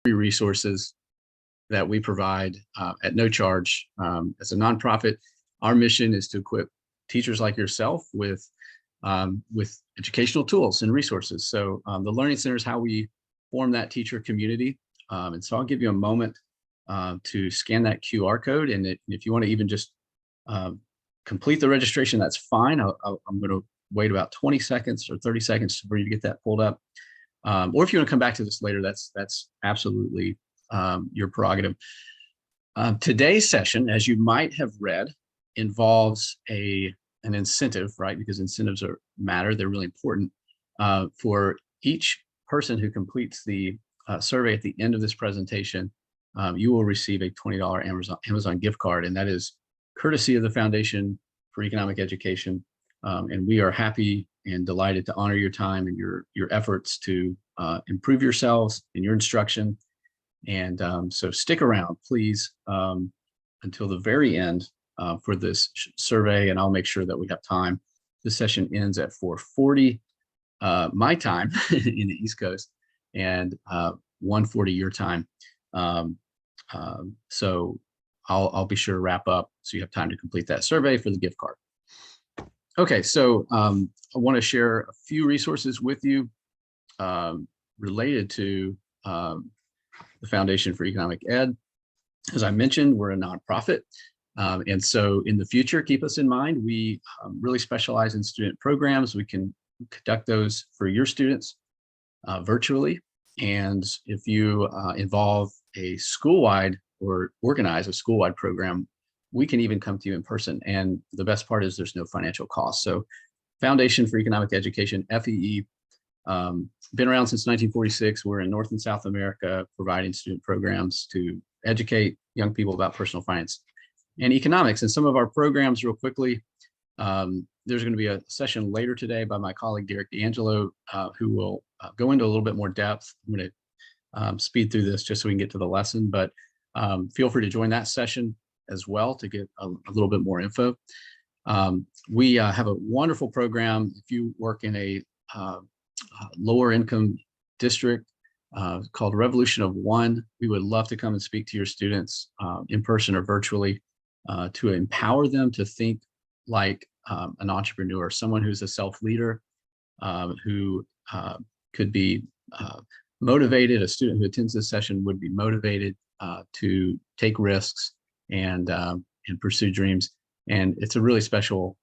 free resources that we provide at no charge. As a nonprofit, our mission is to equip teachers like yourself with educational tools and resources. So the Learning Center is how we form that teacher community. And so I'll give you a moment to scan that QR code. And if you want to even just complete the registration, that's fine. I'm going to wait about 20 seconds or 30 seconds for you to get that pulled up. Or if you want to come back to this later, that's absolutely your prerogative. Today's session, as you might have read, involves an incentive, right? Because incentives matter. They're really important for each person who completes the survey at the end of this presentation. You will receive a $20 Amazon gift card, and that is courtesy of the Foundation for Economic Education. And we are happy and delighted to honor your time and your efforts to improve yourselves in your instruction. And so stick around, please, until the very end for this survey, and I'll make sure that we have time. This session ends at 4:40 my time in the East Coast, and 1:40 your time. So I'll be sure to wrap up so you have time to complete that survey for the gift card. Okay, so I want to share a few resources with you related to the Foundation for Economic Ed. As I mentioned, we're a nonprofit. And so in the future, keep us in mind. We really specialize in student programs. We can conduct those for your students virtually. And if you involve a school-wide or organize a school-wide program, we can even come to you in person. And the best part is there's no financial cost. So Foundation for Economic Education, FEE, been around since 1946. We're in North and South America providing student programs to educate young people about personal finance and economics. And some of our programs, real quickly, there's going to be a session later today by my colleague, Derek D'Angelo, who will go into a little bit more depth. I'm going to speed through this just so we can get to the lesson, but feel free to join that session as well to get a little bit more info. We have a wonderful program. If you work in a lower income district called Revolution of One, we would love to come and speak to your students in person or virtually to empower them to think like an entrepreneur, someone who's a self-leader, who could be motivated. A student who attends this session would be motivated to take risks and pursue dreams. And it's a really special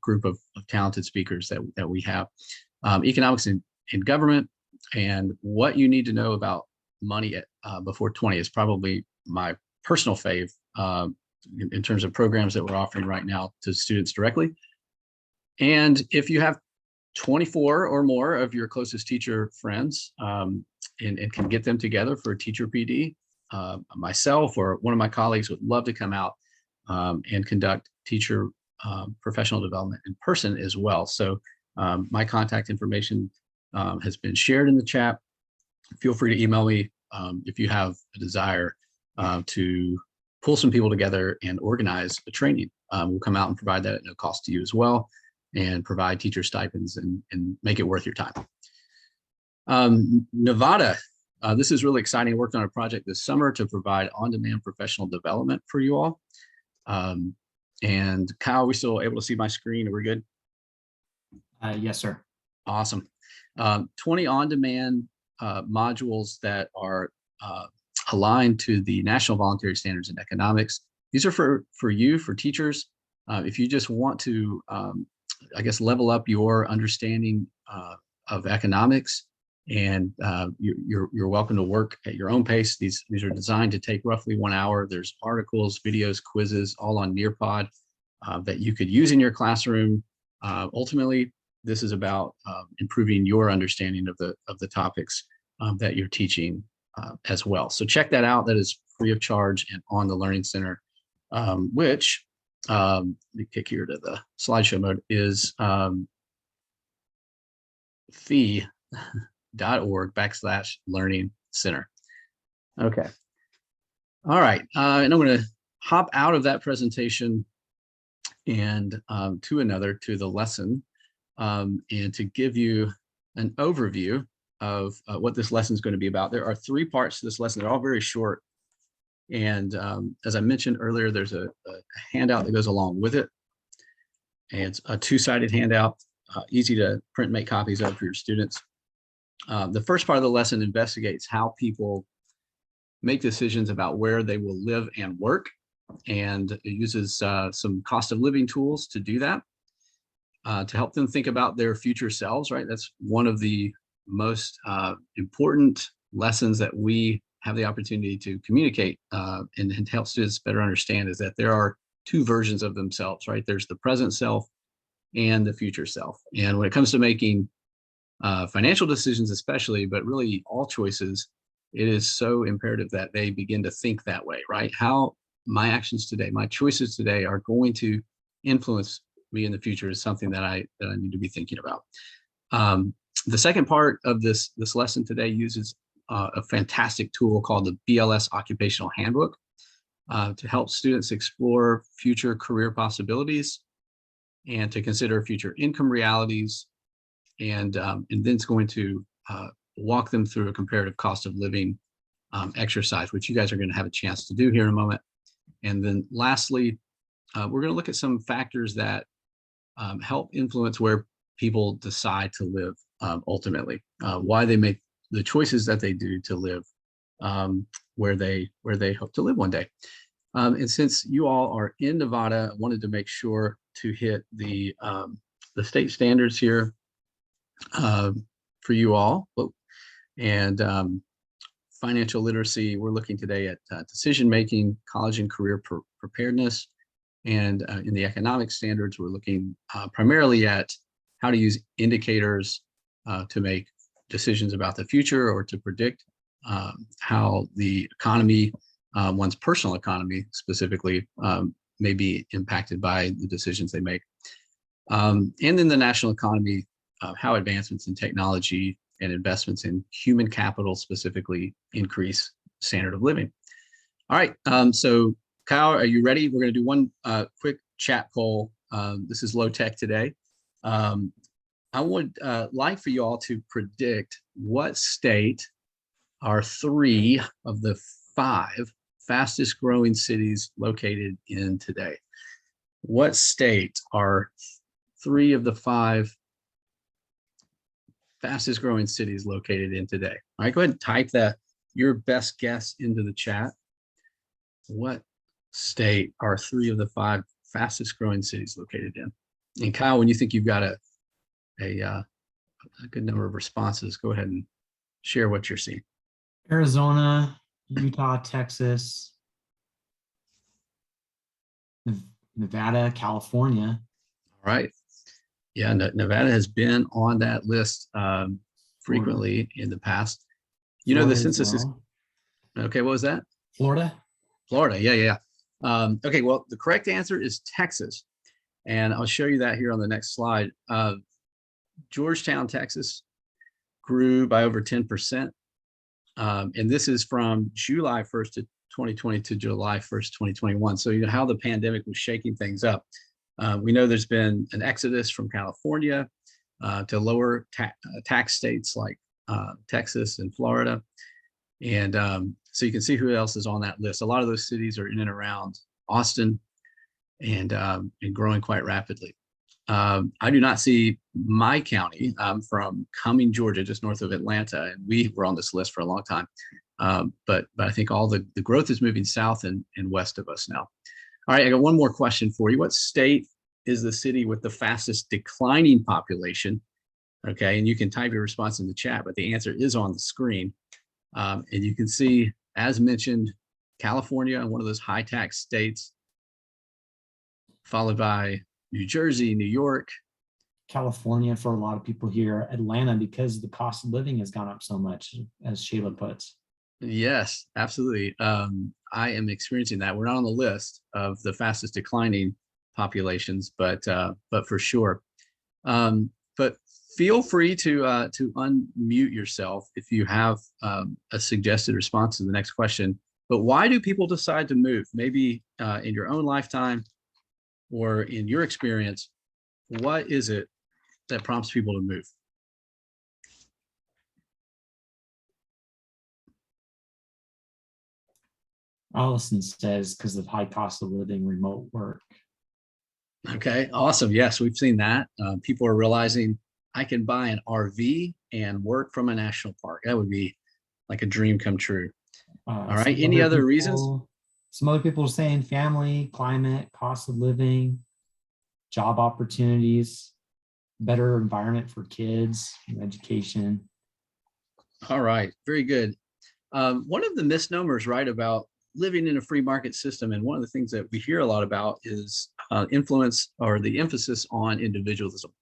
group of talented speakers that we have. Economics in government, and what you need to know about money before 20 is probably my personal fave in terms of programs that we're offering right now to students directly. And if you have 24 or more of your closest teacher friends and can get them together for a teacher PD, myself or one of my colleagues would love to come out and conduct teacher professional development in person as well. So my contact information has been shared in the chat. Feel free to email me if you have a desire to pull some people together and organize a training. We'll come out and provide that at no cost to you as well, and provide teacher stipends and make it worth your time. Nevada, this is really exciting. I worked on a project this summer to provide on-demand professional development for you all. And Kyle, are we still able to see my screen? Are we good? Yes, sir. Awesome. 20 on-demand modules that are aligned to the National Voluntary Standards in Economics. These are for you, for teachers. If you just want to, I guess, level up your understanding of economics, and you're welcome to work at your own pace. These are designed to take roughly 1 hour. There's articles, videos, quizzes, all on Nearpod that you could use in your classroom. Ultimately, this is about improving your understanding of the topics that you're teaching as well. So check that out. That is free of charge and on the Learning Center, which, let me kick here to the slideshow mode, is fee.org/learning center. Okay. All right. And I'm going to hop out of that presentation and to the lesson, and to give you an overview of what this lesson is going to be about. There are 3 parts to this lesson. They're all very short. And as I mentioned earlier, there's a handout that goes along with it. And it's a 2-sided handout, easy to print and make copies of for your students. The first part of the lesson investigates how people make decisions about where they will live and work. And it uses some cost of living tools to do that, to help them think about their future selves, right? That's one of the most important lessons that we have the opportunity to communicate and help students better understand, is that there are 2 versions of themselves, right? There's the present self and the future self. And when it comes to making financial decisions, especially, but really all choices, it is so imperative that they begin to think that way, right? How my actions today, my choices today are going to influence me in the future is something that I need to be thinking about. The second part of this lesson today uses a fantastic tool called the BLS Occupational Handbook to help students explore future career possibilities and to consider future income realities. And then it's going to walk them through a comparative cost of living exercise, which you guys are going to have a chance to do here in a moment. And then lastly, we're going to look at some factors that help influence where people decide to live ultimately, why they make the choices that they do to live where they hope to live one day. And since you all are in Nevada, I wanted to make sure to hit the state standards here for you all. And financial literacy, we're looking today at decision-making, college and career preparedness. And in the economic standards, we're looking primarily at how to use indicators to make decisions about the future or to predict how the economy, one's personal economy specifically, may be impacted by the decisions they make. And then the national economy, how advancements in technology and investments in human capital specifically increase standard of living. All right, so Kyle, are you ready? We're going to do one quick chat poll. This is low tech today. I would like for you all to predict what state are 3 of the 5 fastest growing cities located in today. What state are 3 of the 5 fastest growing cities located in today? All right, go ahead and type your best guess into the chat. What state are 3 of the 5 fastest growing cities located in? And Kyle, when you think you've got a good number of responses, go ahead and share what you're seeing. Arizona, Utah, Texas, Nevada, California. All right. Yeah, Nevada has been on that list frequently in the past. You know, the census is, okay, what was that? Florida. Florida, yeah. Okay, well, the correct answer is Texas. And I'll show you that here on the next slide. Georgetown, Texas grew by over 10%. And this is from July 1st to 2020 to July 1st, 2021. So you know how the pandemic was shaking things up. We know there's been an exodus from California to lower tax states like Texas and Florida. And so you can see who else is on that list. A lot of those cities are in and around Austin and growing quite rapidly. I do not see my county. I'm from Cumming, Georgia, just north of Atlanta, and we were on this list for a long time. But I think all the growth is moving south and west of us now. All right, I got one more question for you. What state is the city with the fastest declining population? Okay, and you can type your response in the chat, but the answer is on the screen. And you can see, as mentioned, California, one of those high tax states, followed by New Jersey, New York. California for a lot of people here, Atlanta, because the cost of living has gone up so much, as Sheila puts. Yes, absolutely. I am experiencing that. We're not on the list of the fastest declining populations, but for sure. But feel free to unmute yourself if you have a suggested response to the next question. But why do people decide to move? Maybe in your own lifetime or in your experience, what is it that prompts people to move? Allison says because of high cost of living, remote work. Okay, awesome. Yes, we've seen that. People are realizing I can buy an RV and work from a national park. That would be like a dream come true. All right. Any other reasons? Some other people are saying family, climate, cost of living, job opportunities, better environment for kids, education. All right. Very good. One of the misnomers, right, about living in a free market system, and one of the things that we hear a lot about is influence or the emphasis on individualism.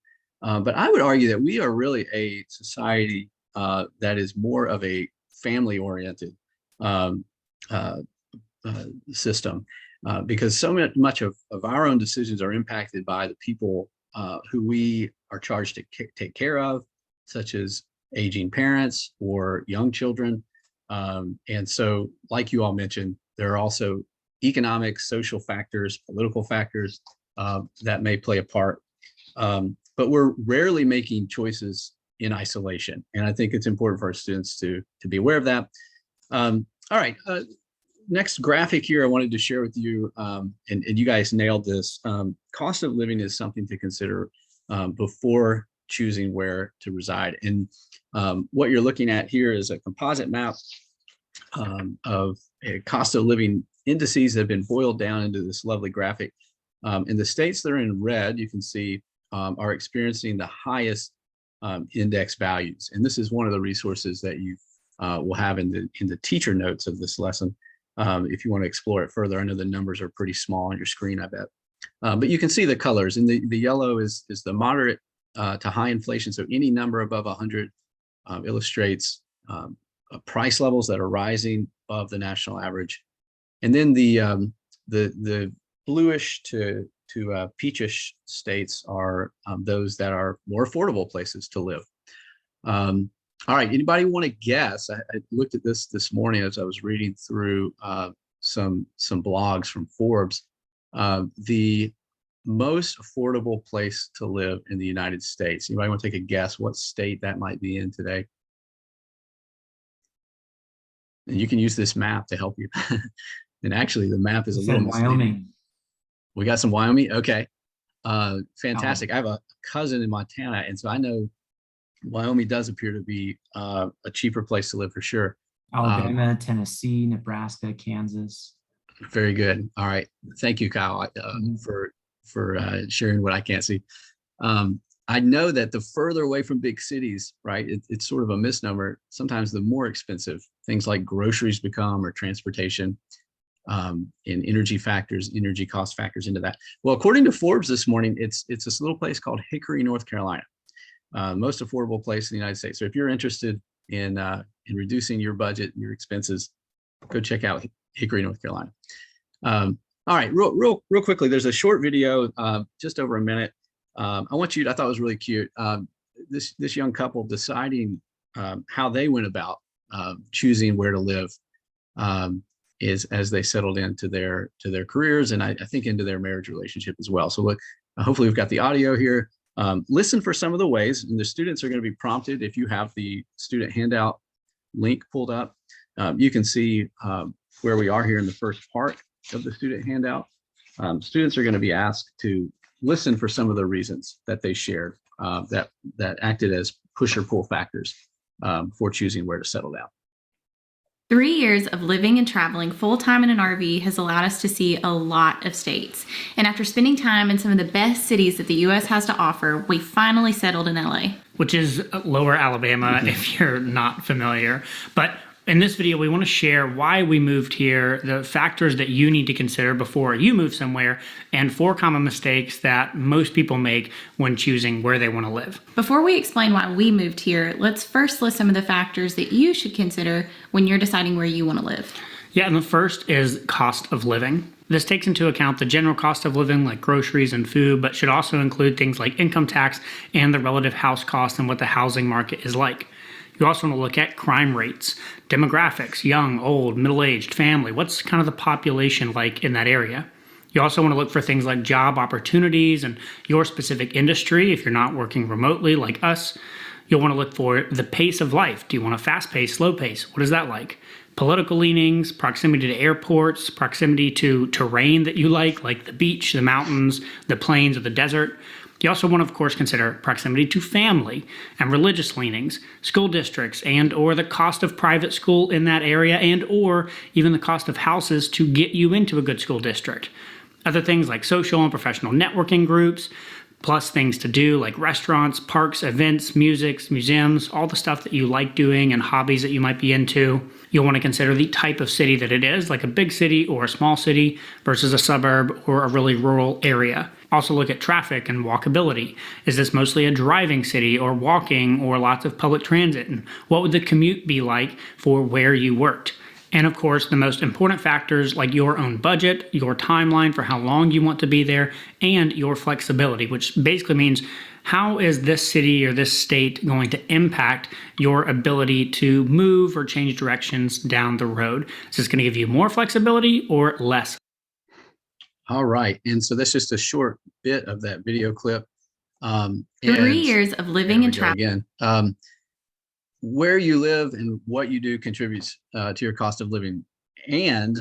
But I would argue that we are really a society that is more of a family-oriented um, uh, system because so much of our own decisions are impacted by the people who we are charged to take care of, such as aging parents or young children. And so, like you all mentioned, there are also economic, social factors, political factors that may play a part. But we're rarely making choices in isolation. And I think it's important for our students to be aware of that. All right. Next graphic here I wanted to share with you, and you guys nailed this. Cost of living is something to consider before choosing where to reside. And what you're looking at here is a composite map of a cost of living indices that have been boiled down into this lovely graphic. In the states that are in red, you can see are experiencing the highest index values. And this is one of the resources that you will have in the teacher notes of this lesson. If you want to explore it further. I know the numbers are pretty small on your screen, I bet. But you can see the colors, and the yellow is the moderate to high inflation. So any number above 100 illustrates price levels that are rising above the national average. And then the bluish to peachish states are those that are more affordable places to live. All right, anybody want to guess? I looked at this morning as I was reading through some blogs from Forbes. The most affordable place to live in the United States. Anybody want to take a guess what state that might be in today? And you can use this map to help you. And actually, the map is a little misleading. Wyoming. We got some Wyoming. Okay, fantastic. I have a cousin in Montana, and so I know Wyoming does appear to be a cheaper place to live for sure. Alabama, Tennessee, Nebraska, Kansas. Very good. All right. Thank you, Kyle, for sharing what I can't see. I know that the further away from big cities, right, it's sort of a misnomer. Sometimes the more expensive things like groceries become, or transportation, and energy cost factors into that. Well, according to Forbes this morning, it's this little place called Hickory, North Carolina. Most affordable place in the United States. So if you're interested in reducing your budget and your expenses, go check out Hickory, North Carolina. All right, real quickly, there's a short video, just over a minute. I thought it was really cute. This young couple deciding how they went about choosing where to live is as they settled into their careers, and I think into their marriage relationship as well. So look, hopefully we've got the audio here. Listen for some of the ways, and the students are going to be prompted. If you have the student handout link pulled up, you can see where we are here in the first part of the student handout. Students are going to be asked to listen for some of the reasons that they shared that acted as push or pull factors for choosing where to settle down. 3 years of living and traveling full-time in an RV has allowed us to see a lot of states. And after spending time in some of the best cities that the U.S. has to offer, we finally settled in LA. Which is Lower Alabama, if you're not familiar. But in this video, we want to share why we moved here, the factors that you need to consider before you move somewhere, and 4 common mistakes that most people make when choosing where they want to live. Before we explain why we moved here, let's first list some of the factors that you should consider when you're deciding where you want to live. Yeah, and the first is cost of living. This takes into account the general cost of living like groceries and food, but should also include things like income tax and the relative house cost and what the housing market is like. You also want to look at crime rates, demographics, young, old, middle-aged, family. What's kind of the population like in that area? You also want to look for things like job opportunities and your specific industry if you're not working remotely like us. You'll want to look for the pace of life. Do you want a fast pace, slow pace? What is that like? political leanings, proximity to airports, proximity to terrain that you like the beach, the mountains, the plains, or the desert. You also want to, of course, consider proximity to family and religious leanings, school districts, and or the cost of private school in that area, and or even the cost of houses to get you into a good school district. Other things like social and professional networking groups, plus things to do like restaurants, parks, events, music, museums, all the stuff that you like doing and hobbies that you might be into. You'll want to consider the type of city that it is, like a big city or a small city versus a suburb or a really rural area. Also look at traffic and walkability. Is this mostly a driving city or walking or lots of public transit? And what would the commute be like for where you worked? And of course, the most important factors like your own budget, your timeline for how long you want to be there, and your flexibility, which basically means how is this city or this state going to impact your ability to move or change directions down the road? Is this going to give you more flexibility or less? All right. And so that's just a short bit of that video clip. 3 and years of living and there we go traveling. again. Where you live and what you do contributes to your cost of living, and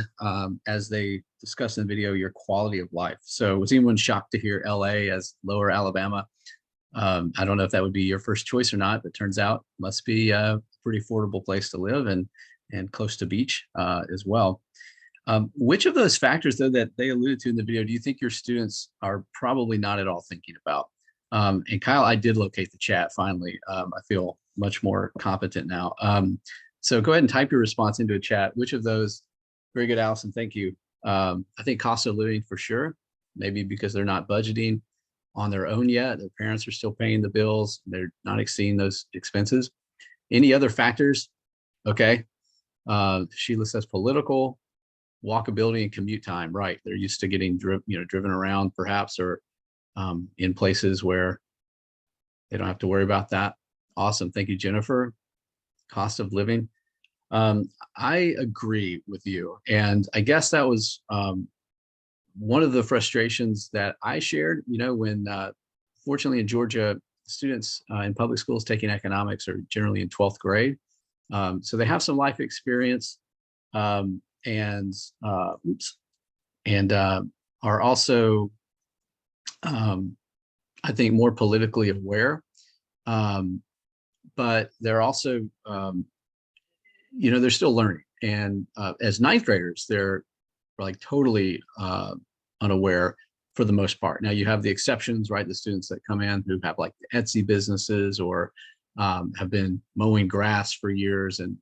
as they discussed in the video, your quality of life. So was anyone shocked to hear LA as Lower Alabama? I don't know if that would be your first choice or not, but turns out must be a pretty affordable place to live and close to beach as well. Which of those factors, though, that they alluded to in the video, do you think your students are probably not at all thinking about? And Kyle, I did locate the chat finally. I feel much more competent now. So go ahead and type your response into a chat. Which of those? Very good, Allison. Thank you. I think cost of living for sure. Maybe because they're not budgeting on their own yet. Their parents are still paying the bills. They're not exceeding those expenses. Any other factors? Okay. Sheila says political, walkability, and commute time. Right. They're used to getting driven around perhaps, or in places where they don't have to worry about that. Awesome. Thank you, Jennifer. Cost of living. I agree with you. And I guess that was one of the frustrations that I shared, when fortunately in Georgia, students in public schools taking economics are generally in 12th grade. So they have some life experience and are also, I think, more politically aware. But they're also, they're still learning. And as ninth graders, they're like totally unaware for the most part. Now you have the exceptions, right? The students that come in who have like the Etsy businesses or have been mowing grass for years and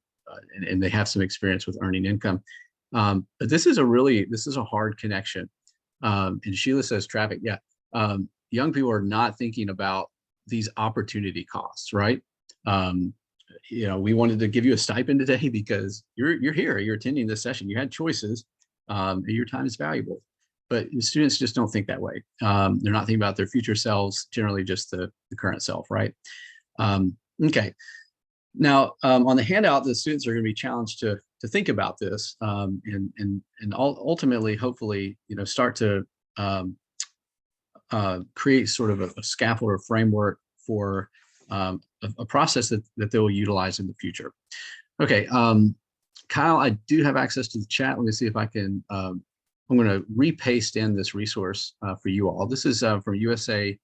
they have some experience with earning income. But this is a hard connection. And Sheila says traffic. Yeah. Young people are not thinking about these opportunity costs, right? We wanted to give you a stipend today because you're here, you're attending this session, you had choices, your time is valuable. But the students just don't think that way. They're not thinking about their future selves, generally just the current self, right? Okay. Now, on the handout, the students are going to be challenged to think about this and ultimately, hopefully, start to create sort of a scaffold or framework for a process that they will utilize in the future. Okay, Kyle, I do have access to the chat. Let me see if I can, I'm going to repaste in this resource for you all. This is from usafacts.org.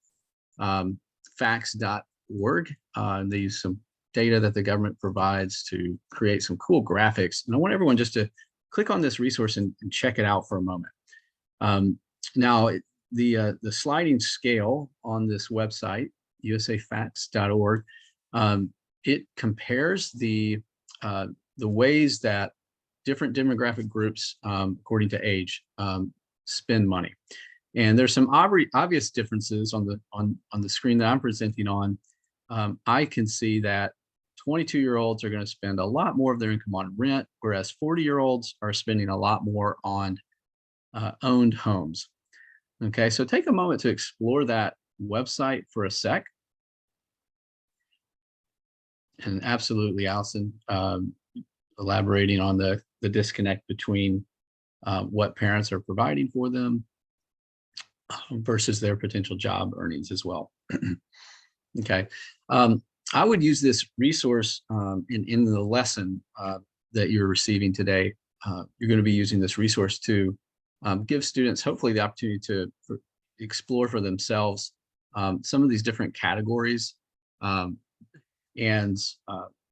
They use some data that the government provides to create some cool graphics. And I want everyone just to click on this resource and check it out for a moment. Now, the sliding scale on this website, usafacts.org, it compares the ways that different demographic groups, according to age, spend money. And there's some obvious differences on the screen that I'm presenting on. I can see that 22-year-olds are going to spend a lot more of their income on rent, whereas 40-year-olds are spending a lot more on owned homes. Okay, so take a moment to explore that website for a sec. And absolutely, Allison, elaborating on the disconnect between what parents are providing for them versus their potential job earnings as well. Okay, I would use this resource in the lesson that you're receiving today, you're going to be using this resource to give students hopefully the opportunity to explore for themselves some of these different categories. And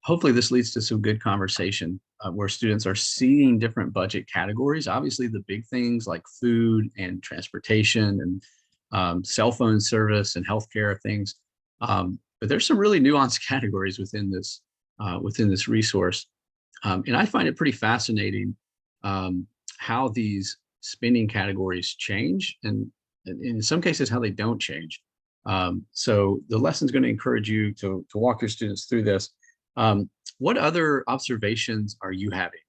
hopefully this leads to some good conversation where students are seeing different budget categories. Obviously the big things like food and transportation and cell phone service and healthcare things. But there's some really nuanced categories within this resource. And I find it pretty fascinating how these spending categories change and in some cases how they don't change. So the lesson is going to encourage you to walk your students through this. What other observations are you having?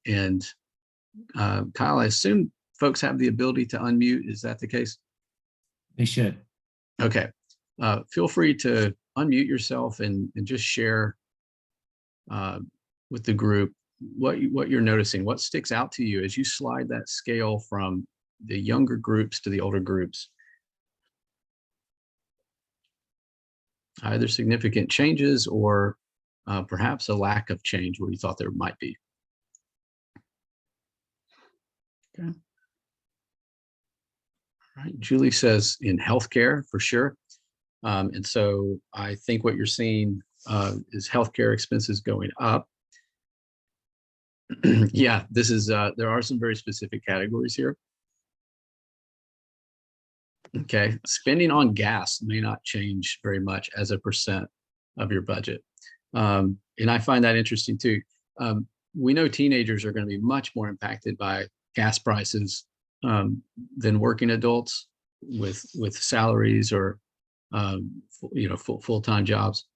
And Kyle, I assume folks have the ability to unmute. Is that the case? They should. Okay. Feel free to unmute yourself and just share with the group what you're noticing, what sticks out to you as you slide that scale from the younger groups to the older groups. Either significant changes or perhaps a lack of change where you thought there might be. Okay. All right. Julie says in healthcare for sure. And so I think what you're seeing is healthcare expenses going up. Yeah, this is there are some very specific categories here. Okay, spending on gas may not change very much as a % of your budget. And I find that interesting too. We know teenagers are going to be much more impacted by gas prices than working adults with salaries or full-time jobs.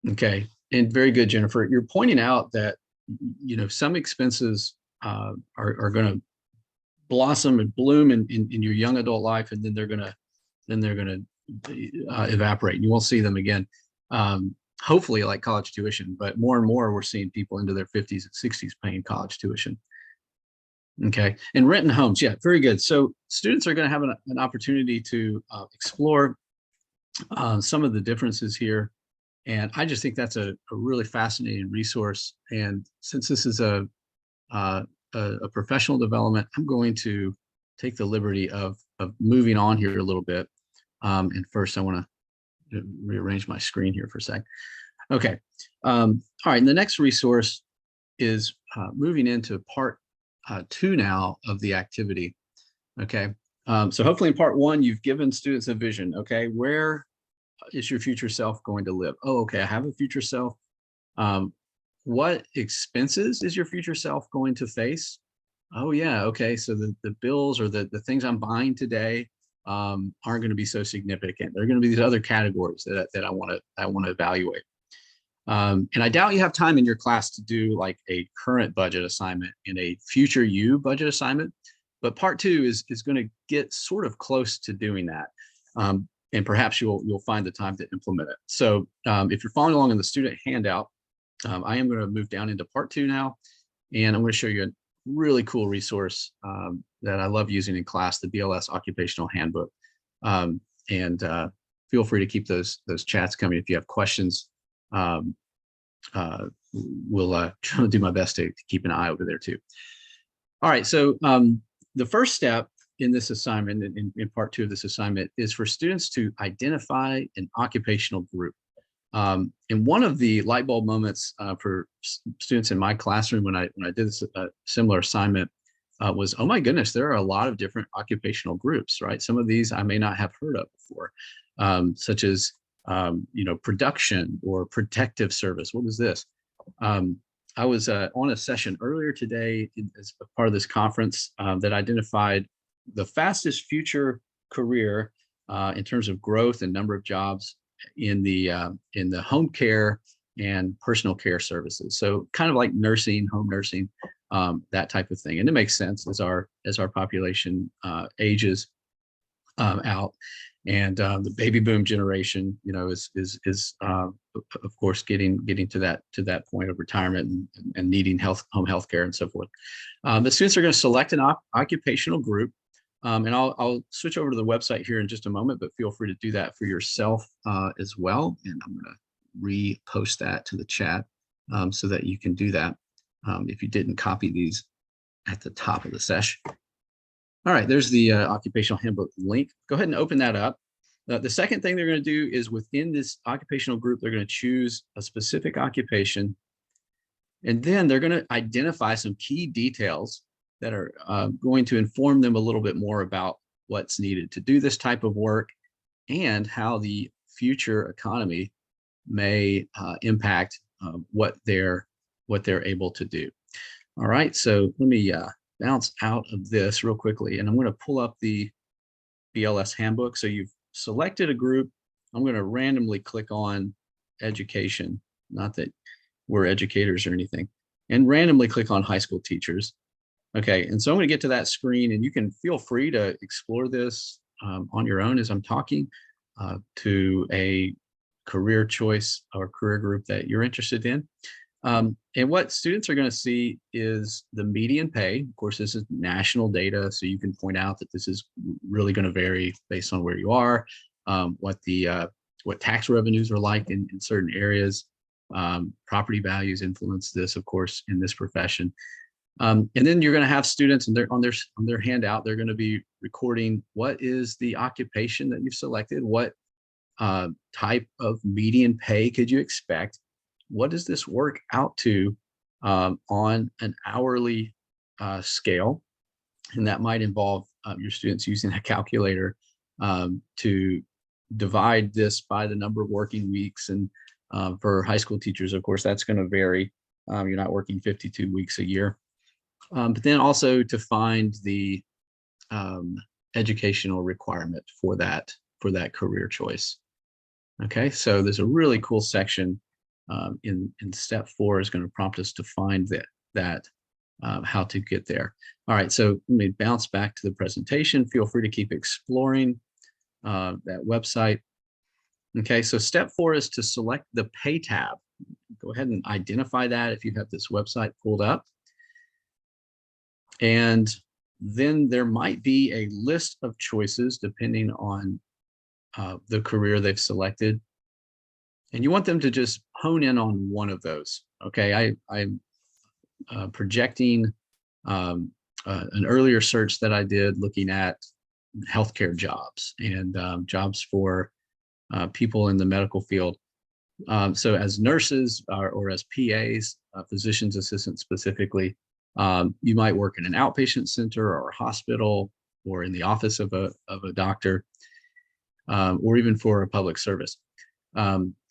Okay, and very good, Jennifer. You're pointing out that some expenses are going to blossom and bloom in your young adult life, and then they're going to evaporate. And you won't see them again. Hopefully, like college tuition, but more and more we're seeing people into their 50s and 60s paying college tuition. Okay, and renting homes, yeah, very good. So students are going to have an opportunity to explore some of the differences here. And I just think that's a really fascinating resource. And since this is a professional development, I'm going to take the liberty of moving on here a little bit. And first, I want to rearrange my screen here for a sec. Okay. All right. And the next resource is moving into part 2 now of the activity. Okay. So hopefully in part 1, you've given students a vision. Okay. Where is your future self going to live? Oh, okay. I have a future self. What expenses is your future self going to face? Oh yeah. Okay. So the bills or the things I'm buying today aren't going to be so significant. There are going to be these other categories that I want to evaluate. And I doubt you have time in your class to do like a current budget assignment and a future you budget assignment, but part 2 is going to get sort of close to doing that. And perhaps you'll find the time to implement it. So if you're following along in the student handout, I am going to move down into part 2 now, and I'm going to show you a really cool resource that I love using in class, the BLS Occupational Handbook. And feel free to keep those chats coming if you have questions. We'll try to do my best to keep an eye over there too. All right, so the first step in this assignment, in part 2 of this assignment, is for students to identify an occupational group. And one of the light bulb moments for students in my classroom when I did this similar assignment was, oh my goodness, there are a lot of different occupational groups, right? Some of these I may not have heard of before, such as production or protective service. What is this? I was on a session earlier today as a part of this conference that identified the fastest future career in terms of growth and number of jobs in the home care and personal care services. So kind of like nursing, home nursing, that type of thing. And it makes sense as our population ages out, and the baby boom generation, is of course getting to that point of retirement and needing home health care and so forth. The students are going to select an occupational group. And I'll switch over to the website here in just a moment, but feel free to do that for yourself as well. And I'm going to repost that to the chat so that you can do that if you didn't copy these at the top of the session. All right, there's the occupational handbook link. Go ahead and open that up. The second thing they're going to do is within this occupational group, they're going to choose a specific occupation, and then they're going to identify some key details that are going to inform them a little bit more about what's needed to do this type of work and how the future economy may impact what they're able to do. All right, so let me bounce out of this real quickly, and I'm going to pull up the BLS handbook. So you've selected a group. I'm going to randomly click on education, not that we're educators or anything, and randomly click on high school teachers. Okay, and so I'm going to get to that screen, and you can feel free to explore this on your own as I'm talking to a career choice or career group that you're interested in. And what students are going to see is the median pay. Of course, this is national data, so you can point out that this is really going to vary based on where you are, what tax revenues are like in certain areas. Property values influence this, of course, in this profession. And then you're going to have students, and they're on their handout, they're going to be recording what is the occupation that you've selected, what type of median pay could you expect, what does this work out to on an hourly scale, and that might involve your students using a calculator to divide this by the number of working weeks. And for high school teachers, of course, that's going to vary. You're not working 52 weeks a year. But then also to find the educational requirement for that career choice. Okay, so there's a really cool section in step 4 is going to prompt us to find that how to get there. All right, so let me bounce back to the presentation. Feel free to keep exploring that website. Okay, so step 4 is to select the pay tab. Go ahead and identify that if you have this website pulled up. And then there might be a list of choices depending on the career they've selected. And you want them to just hone in on one of those. Okay, I'm projecting an earlier search that I did looking at healthcare jobs and jobs for people in the medical field. So as nurses or as PAs, physician's assistants specifically, you might work in an outpatient center or a hospital or in the office of a doctor or even for a public service.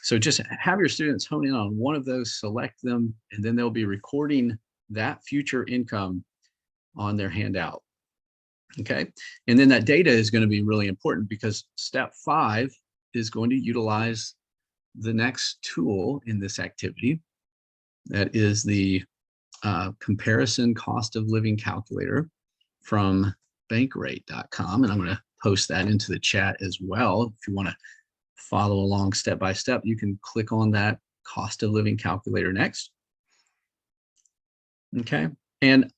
So just have your students hone in on one of those, select them, and then they'll be recording that future income on their handout. Okay, and then that data is going to be really important because step 5 is going to utilize the next tool in this activity. That is the comparison cost of living calculator from bankrate.com. And I'm going to post that into the chat as well. If you want to follow along step by step, you can click on that cost of living calculator next. Okay, and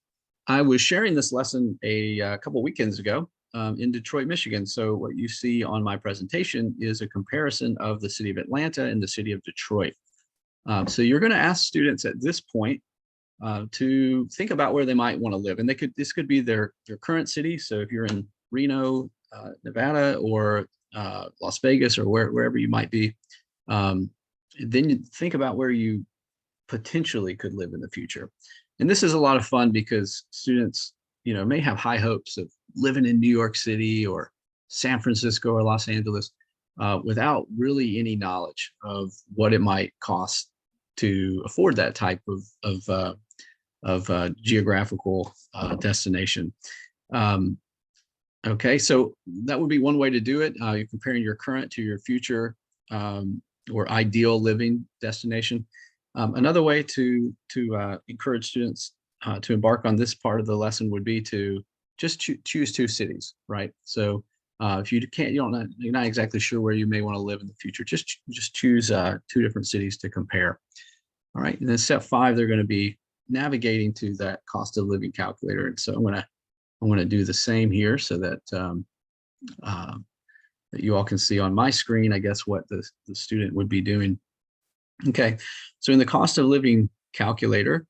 I was sharing this lesson a couple weekends ago in Detroit, Michigan. So what you see on my presentation is a comparison of the city of Atlanta and the city of Detroit. So you're going to ask students at this point to think about where they might want to live, and this could be their current city. So if you're in Reno, Nevada, or Las Vegas, or wherever you might be, then you think about where you potentially could live in the future. And this is a lot of fun because students, may have high hopes of living in New York City or San Francisco or Los Angeles without really any knowledge of what it might cost to afford that type of geographical destination. Okay, so that would be one way to do it. You're comparing your current to your future or ideal living destination. Another way to encourage students to embark on this part of the lesson would be to just choose 2 cities, right? So if you're not exactly sure where you may want to live in the future, just choose 2 different cities to compare. All right, and then step 5, they're going to be navigating to that cost of living calculator. And so I'm going to do the same here so that that you all can see on my screen, I guess, what the student would be doing. Okay, so in the cost of living calculator,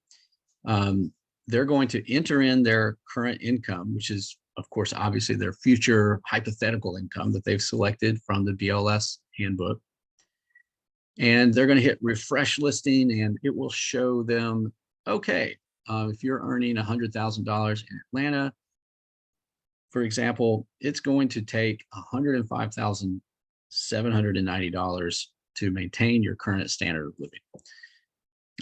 they're going to enter in their current income, which is, of course, obviously their future hypothetical income that they've selected from the BLS handbook. And they're going to hit refresh listing, and it will show them, okay, if you're earning $100,000 in Atlanta, for example, it's going to take $105,790 to maintain your current standard of living.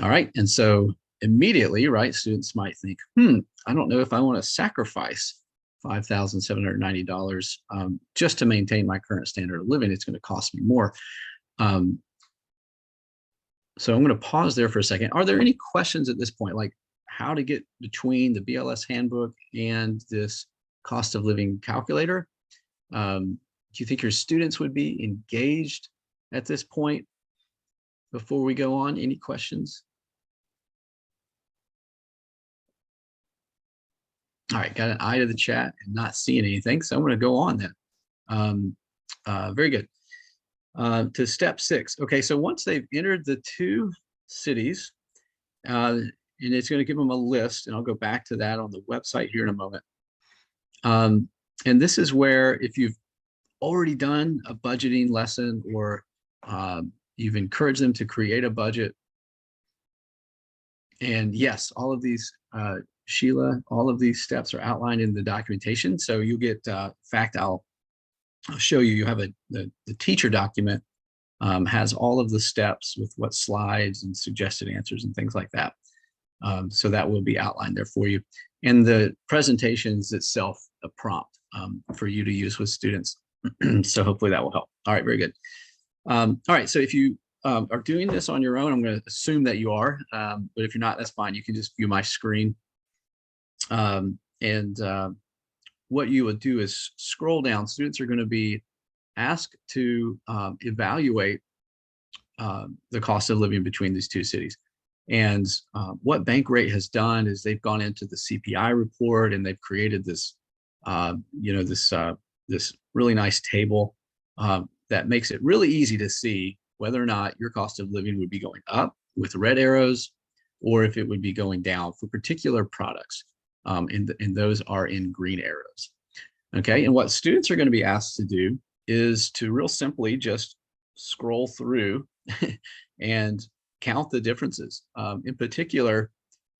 All right. And so immediately, right, students might think, I don't know if I want to sacrifice $5,790 just to maintain my current standard of living. It's going to cost me more. So I'm going to pause there for a second. Are there any questions at this point, like how to get between the BLS handbook and this cost of living calculator? Do you think your students would be engaged at this point before we go on? Any questions? All right, got an eye to the chat and not seeing anything, so I'm going to go on then. Very good. To step 6. Okay, so once they've entered the 2 cities, and it's going to give them a list, and I'll go back to that on the website here in a moment. And this is where, if you've already done a budgeting lesson, or you've encouraged them to create a budget, and yes, all of these, Sheila, all of these steps are outlined in the documentation. So you get, in fact, I'll show you, you have the teacher document has all of the steps with what slides and suggested answers and things like that. So that will be outlined there for you. And the presentations itself, a prompt for you to use with students. So hopefully that will help. All right, very good. All right, so if you are doing this on your own, I'm going to assume that you are, but if you're not, that's fine. You can just view my screen. What you would do is scroll down. Students are going to be asked to evaluate the cost of living between these 2 cities. And what Bankrate has done is they've gone into the CPI report, and they've created this, this really nice table that makes it really easy to see whether or not your cost of living would be going up with red arrows, or if it would be going down for particular products. And those are in green arrows. Okay, and what students are going to be asked to do is to real simply just scroll through and count the differences. In particular,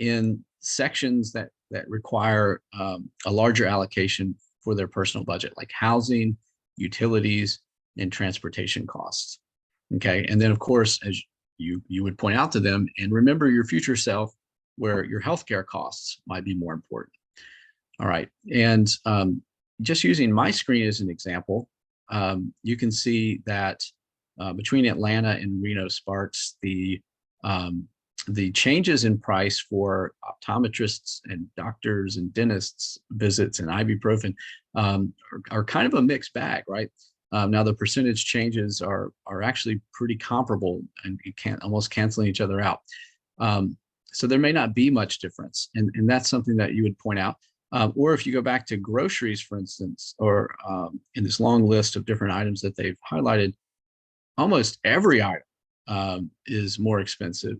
in sections that require a larger allocation for their personal budget, like housing, utilities, and transportation costs. Okay, and then of course, as you would point out to them, and remember your future self, where your healthcare costs might be more important. All right, and just using my screen as an example, you can see that between Atlanta and Reno Sparks, the changes in price for optometrists and doctors and dentists visits and ibuprofen are kind of a mixed bag, right? Now the percentage changes are actually pretty comparable, and you can't almost canceling each other out. So there may not be much difference, and that's something that you would point out. Or if you go back to groceries, for instance, or in this long list of different items that they've highlighted, almost every item is more expensive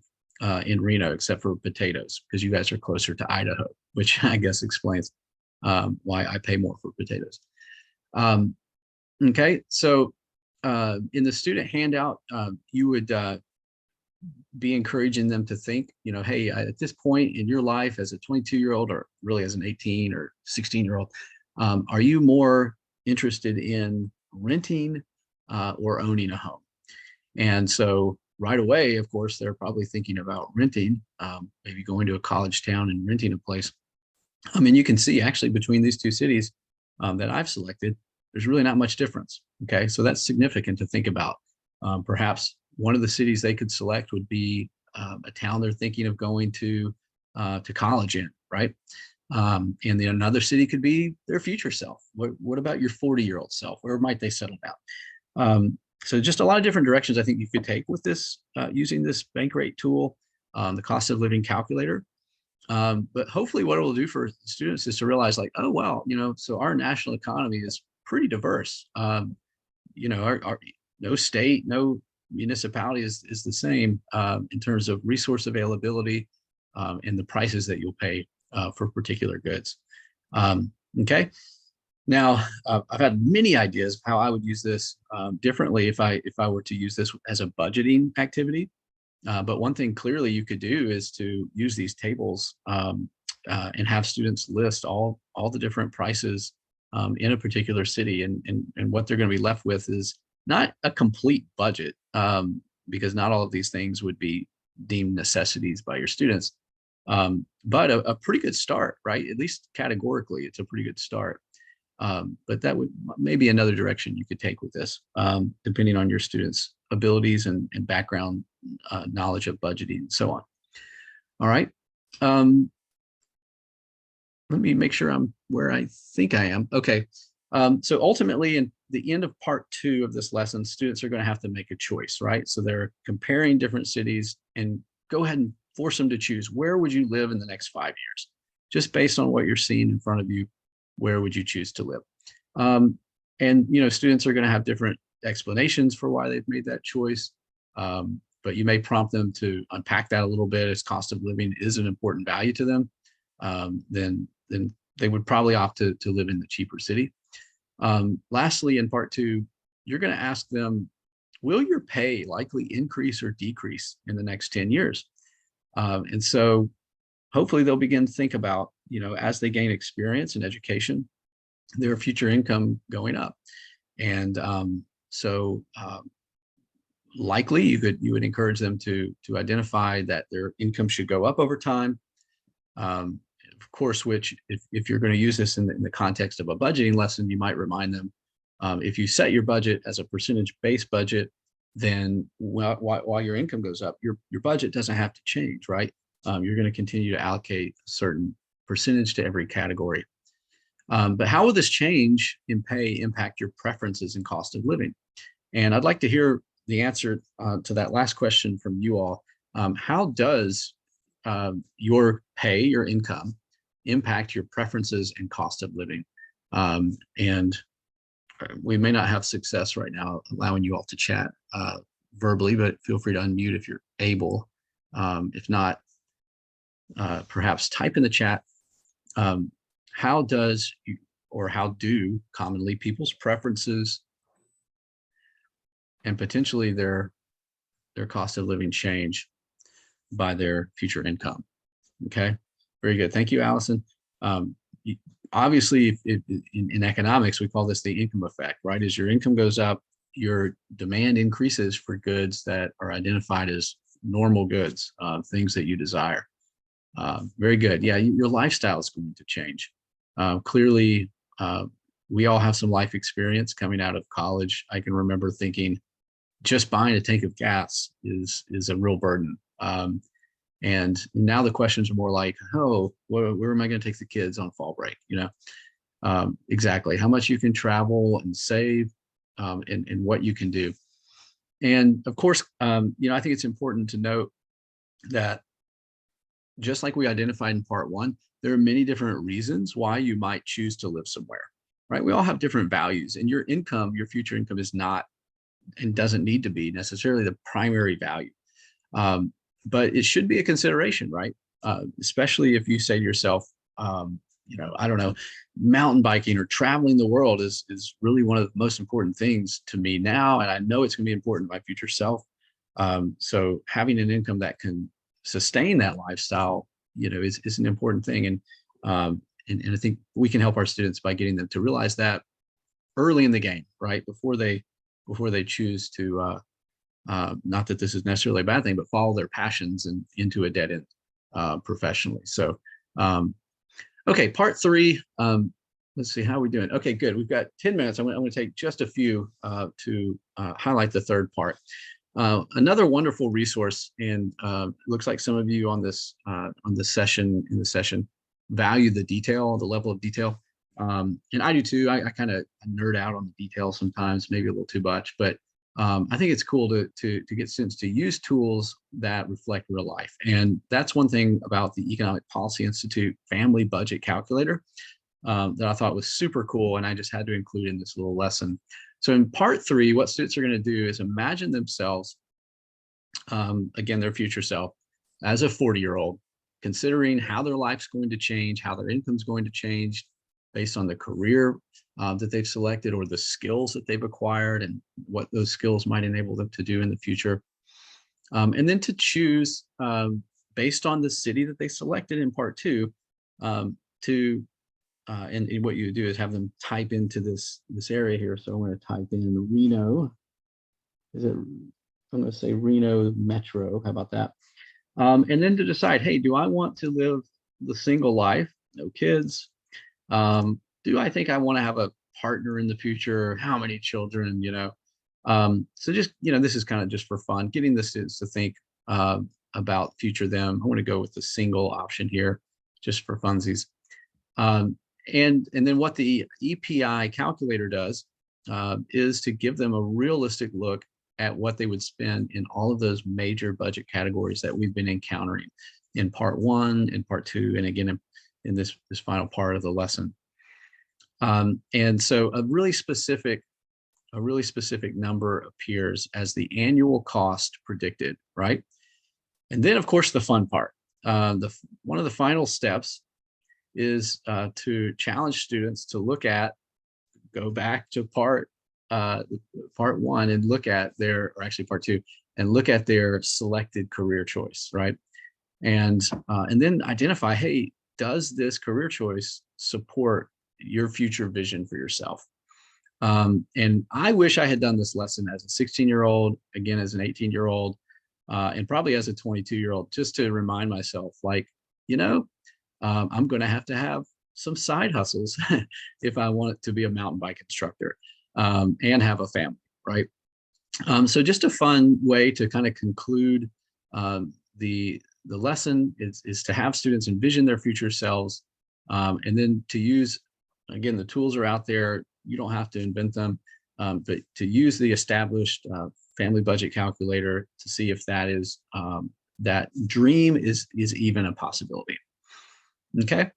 in Reno, except for potatoes, because you guys are closer to Idaho, which I guess explains why I pay more for potatoes. Okay, so in the student handout, you would be encouraging them to think, hey, at this point in your life as a 22-year-old, or really as an 18 or 16-year-old, are you more interested in renting or owning a home? And so right away, of course, they're probably thinking about renting, maybe going to a college town and renting a place. I mean, you can see actually between these 2 cities that I've selected, there's really not much difference. Okay, so that's significant to think about. Perhaps one of the cities they could select would be a town they're thinking of going to college in, right? And then another city could be their future self. What about your 40-year-old self? Where might they settle down? So just a lot of different directions I think you could take with this, using this Bankrate tool, the cost of living calculator. But hopefully what it will do for students is to realize, like, oh, wow, so our national economy is pretty diverse. Our no state, no municipality is the same in terms of resource availability and the prices that you'll pay for particular goods. Okay. Now, I've had many ideas of how I would use this differently if I were to use this as a budgeting activity. But one thing clearly you could do is to use these tables and have students list all the different prices in a particular city, and what they're going to be left with is not a complete budget, because not all of these things would be deemed necessities by your students, but a pretty good start, right? At least categorically, it's a pretty good start. But that would maybe another direction you could take with this, depending on your students' abilities and background knowledge of budgeting and so on. All right. Let me make sure I'm where I think I am. Okay. So ultimately, in the end of part 2 of this lesson, students are going to have to make a choice, right? So they're comparing different cities, and go ahead and force them to choose, where would you live in the next 5 years? Just based on what you're seeing in front of you, where would you choose to live? And, you know, students are going to have different explanations for why they've made that choice. But you may prompt them to unpack that a little bit. As cost of living is an important value to them, then they would probably opt to live in the cheaper city. Lastly, in part 2, you're going to ask them, will your pay likely increase or decrease in the next 10 years? And so hopefully they'll begin to think about, you know, as they gain experience and education, their future income going up. And likely you would encourage them to identify that their income should go up over time. Of course, which if you're going to use this in the context of a budgeting lesson, you might remind them, if you set your budget as a percentage-based budget, then while your income goes up, your budget doesn't have to change, right? You're going to continue to allocate a certain percentage to every category. But how will this change in pay impact your preferences and cost of living? And I'd like to hear the answer to that last question from you all. How does your pay, your income, impact your preferences and cost of living? And we may not have success right now allowing you all to chat verbally, but feel free to unmute if you're able. If not, perhaps type in the chat. How do commonly people's preferences and potentially their cost of living change by their future income? Okay, very good. Thank you, Allison. Obviously, in economics, we call this the income effect, right? As your income goes up, your demand increases for goods that are identified as normal goods, things that you desire. Very good. Yeah, your lifestyle is going to change. Clearly, we all have some life experience coming out of college. I can remember thinking just buying a tank of gas is a real burden. And now the questions are more like, oh, where am I going to take the kids on fall break? You know, exactly how much you can travel and save, and what you can do. And of course, you know, I think it's important to note that just like we identified in part 1, there are many different reasons why you might choose to live somewhere, right? We all have different values, and your income, your future income, is not and doesn't need to be necessarily the primary value. But it should be a consideration, right? Especially if you say to yourself, you know, I don't know, mountain biking or traveling the world is really one of the most important things to me now, and I know it's going to be important to my future self. So having an income that can sustain that lifestyle, you know, is an important thing. And I think we can help our students by getting them to realize that early in the game, right? Before they choose to, not that this is necessarily a bad thing, but follow their passions and into a dead end professionally. So, okay, part 3. Let's see, how are we doing? Okay, good. We've got 10 minutes. I'm going to take just a few to highlight the third part. Another wonderful resource, and looks like some of you on this session value the detail, the level of detail, and I do too. I kind of nerd out on the details sometimes, maybe a little too much, but I think it's cool to get students to use tools that reflect real life. And that's one thing about the Economic Policy Institute Family Budget Calculator that I thought was super cool, and I just had to include in this little lesson. So in part 3, what students are going to do is imagine themselves, again, their future self, as a 40-year-old, considering how their life's going to change, how their income's going to change based on the career that they've selected or the skills that they've acquired and what those skills might enable them to do in the future. And then to choose based on the city that they selected in part 2 and what you do is have them type into this area here. So I'm going to type in Reno. I'm going to say Reno Metro. How about that? And then to decide, hey, do I want to live the single life, no kids? Do I think I want to have a partner in the future? How many children, so just, this is kind of just for fun, getting the students to think about future them. I want to go with the single option here, just for funsies. And then what the EPI calculator does is to give them a realistic look at what they would spend in all of those major budget categories that we've been encountering in part 1, in part 2, and again in this final part of the lesson. And so a really specific number appears as the annual cost predicted, right? And then, of course, the fun part. One of the final steps is to challenge students to go back to part 1 and look at part 2 and look at their selected career choice, right? And then identify, hey, does this career choice support your future vision for yourself? And I wish I had done this lesson as a 16-year-old, again, as an 18-year-old, and probably as a 22-year-old, just to remind myself, like, I'm going to have some side hustles if I want to be a mountain bike instructor and have a family, right? So just a fun way to kind of conclude the lesson is to have students envision their future selves, and then to use, again, the tools are out there. You don't have to invent them, but to use the established family budget calculator to see if that dream is even a possibility. Okay.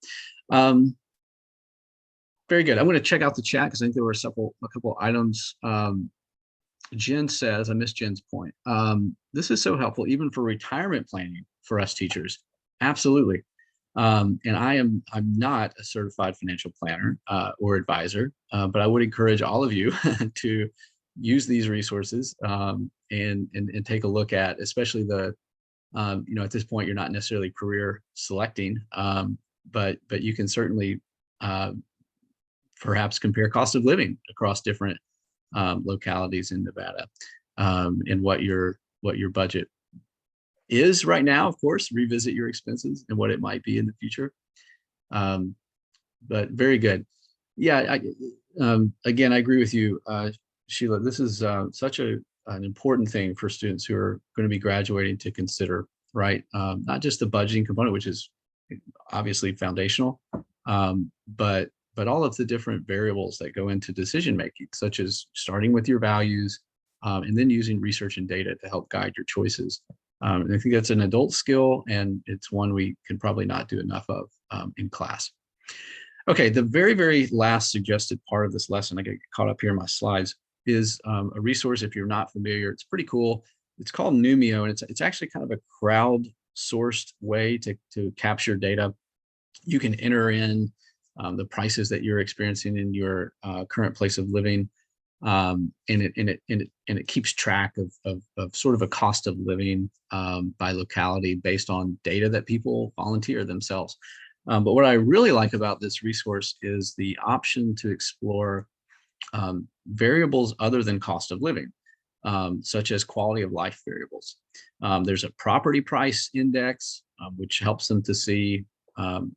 Very good. I'm going to check out the chat because I think there were a couple items. Jen says, I missed Jen's point. This is so helpful even for retirement planning for us teachers. Absolutely. And I'm not a certified financial planner or advisor, but I would encourage all of you to use these resources and take a look at, especially at this point, you're not necessarily career selecting, but you can certainly perhaps compare cost of living across different localities in Nevada, and what your budget is right now. Of course, revisit your expenses and what it might be in the future. But very good. Yeah, again, I agree with you, Sheila. This is such an important thing for students who are going to be graduating to consider, right? Not just the budgeting component, which is obviously foundational, but all of the different variables that go into decision making, such as starting with your values, and then using research and data to help guide your choices. And I think that's an adult skill, and it's one we can probably not do enough of in class. Okay, the very, very last suggested part of this lesson, I get caught up here in my slides, is a resource if you're not familiar. It's pretty cool. It's called Numio, and it's actually kind of a crowd-sourced way to capture data. You can enter in the prices that you're experiencing in your current place of living, and it keeps track of sort of a cost of living by locality based on data that people volunteer themselves. But what I really like about this resource is the option to explore variables other than cost of living, such as quality of life variables. There's a property price index, which helps them to see,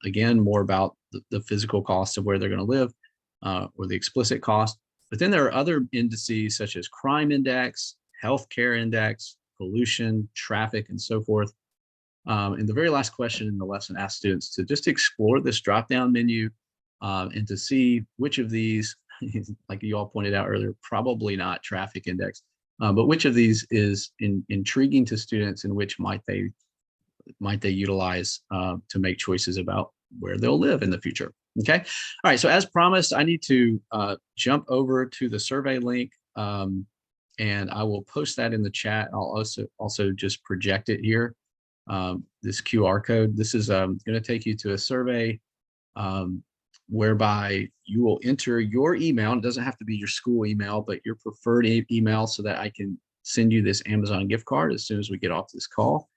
again, more about the physical cost of where they're going to live, or the explicit cost. But then there are other indices such as crime index, healthcare index, pollution, traffic, and so forth. And the very last question in the lesson asks students to just explore this drop-down menu and to see which of these, like you all pointed out earlier, probably not traffic index, but which of these is intriguing to students and which might they utilize to make choices about where they'll live in the future. Okay. All right. So as promised, I need to jump over to the survey link and I will post that in the chat. I'll also just project it here. This QR code. This is going to take you to a survey whereby you will enter your email. It doesn't have to be your school email, but your preferred email, so that I can send you this Amazon gift card as soon as we get off this call.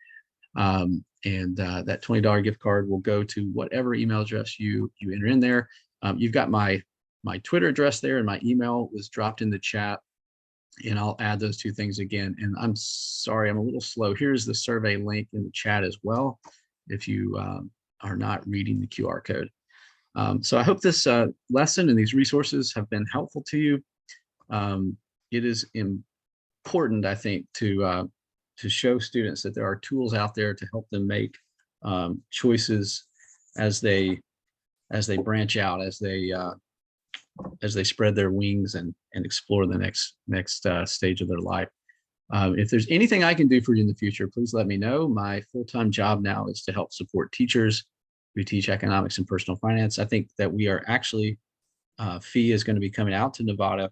That $20 gift card will go to whatever email address you enter in there. You've got my Twitter address there, and my email was dropped in the chat, and I'll add those two things again. And I'm sorry, I'm a little slow. Here's the survey link in the chat as well, if you are not reading the QR code. So I hope this lesson and these resources have been helpful to you. It is important, I think, to show students that there are tools out there to help them make choices as they branch out, as they spread their wings and explore the next stage of their life. If there's anything I can do for you in the future, please let me know. My full-time job now is to help support teachers who teach economics and personal finance. I think that we are actually, Fee is going to be coming out to Nevada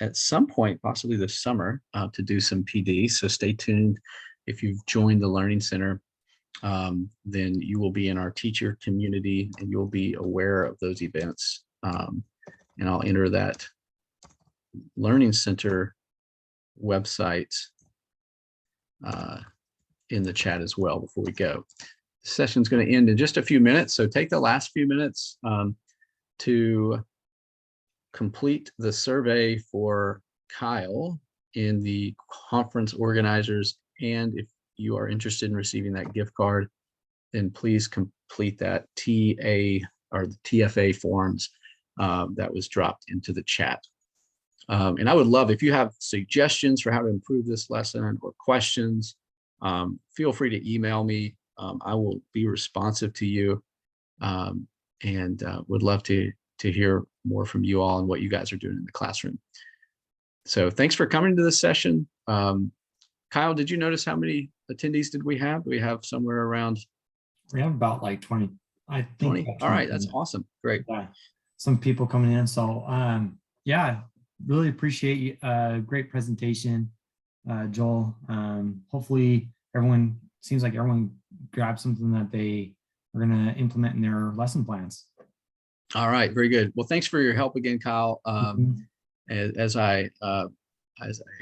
at some point, possibly this summer, to do some PD. So stay tuned. If you've joined the Learning Center, then you will be in our teacher community and you'll be aware of those events. And I'll enter that Learning Center website in the chat as well before we go. The session's going to end in just a few minutes, so take the last few minutes to complete the survey for Kyle in the conference organizers. And if you are interested in receiving that gift card, then please complete that TA or the TFA forms that was dropped into the chat. And I would love, if you have suggestions for how to improve this lesson or questions, feel free to email me. I will be responsive to you, and would love to hear more from you all and what you guys are doing in the classroom. So thanks for coming to this session. Kyle, did you notice how many attendees did we have? We have somewhere around. We have about like 20, I think. 20. About All right, 20. that's awesome. Great. Yeah, some people coming in. So yeah, really appreciate you. Great presentation, Joel. Hopefully seems like everyone grabbed something that they are going to implement in their lesson plans. All right, very good. Well, thanks for your help again, Kyle. As I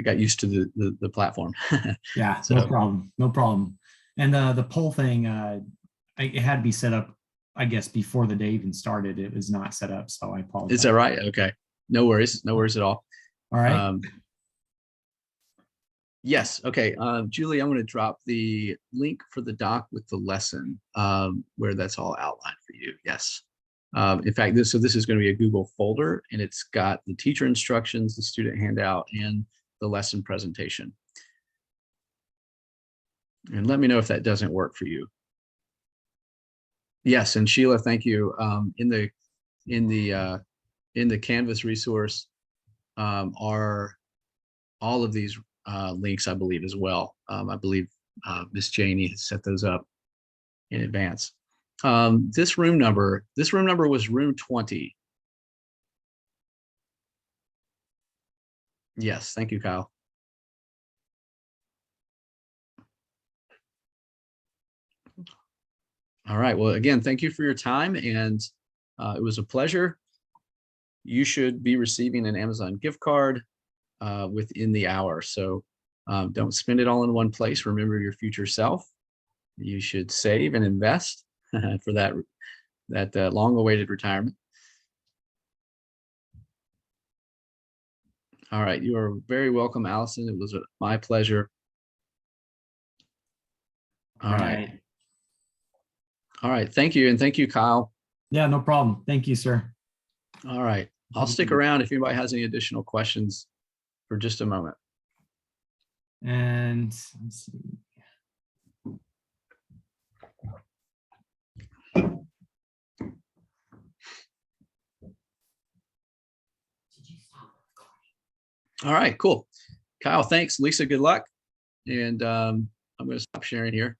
got used to the platform. Yeah, So, no problem. And the poll thing, it had to be set up, I guess, before the day even started. It was not set up, so I apologize. is that right? Okay, no worries at all. All right. Yes. Okay. Julie, I'm going to drop the link for the doc with the lesson where that's all outlined for you. Yes. In fact, this is going to be a Google folder, and it's got the teacher instructions, the student handout, and the lesson presentation. And let me know if that doesn't work for you. Yes. And Sheila, thank you. In the Canvas resource are all of these links, I believe, as well. I believe Miss Janie has set those up in advance. This room number was room 20. Yes, thank you, Kyle. All right, well, again, thank you for your time, and it was a pleasure. You should be receiving an Amazon gift card within the hour. So don't spend it all in one place. Remember your future self. You should save and invest for that long-awaited retirement. All right, you are very welcome, Allison. It was my pleasure. All right. All right, thank you, and thank you, Kyle. Yeah, no problem. Thank you, sir. All right, I'll stick around if anybody has any additional questions for just a moment. And let's see. All right, cool. Kyle, thanks. Lisa, good luck. And I'm going to stop sharing here.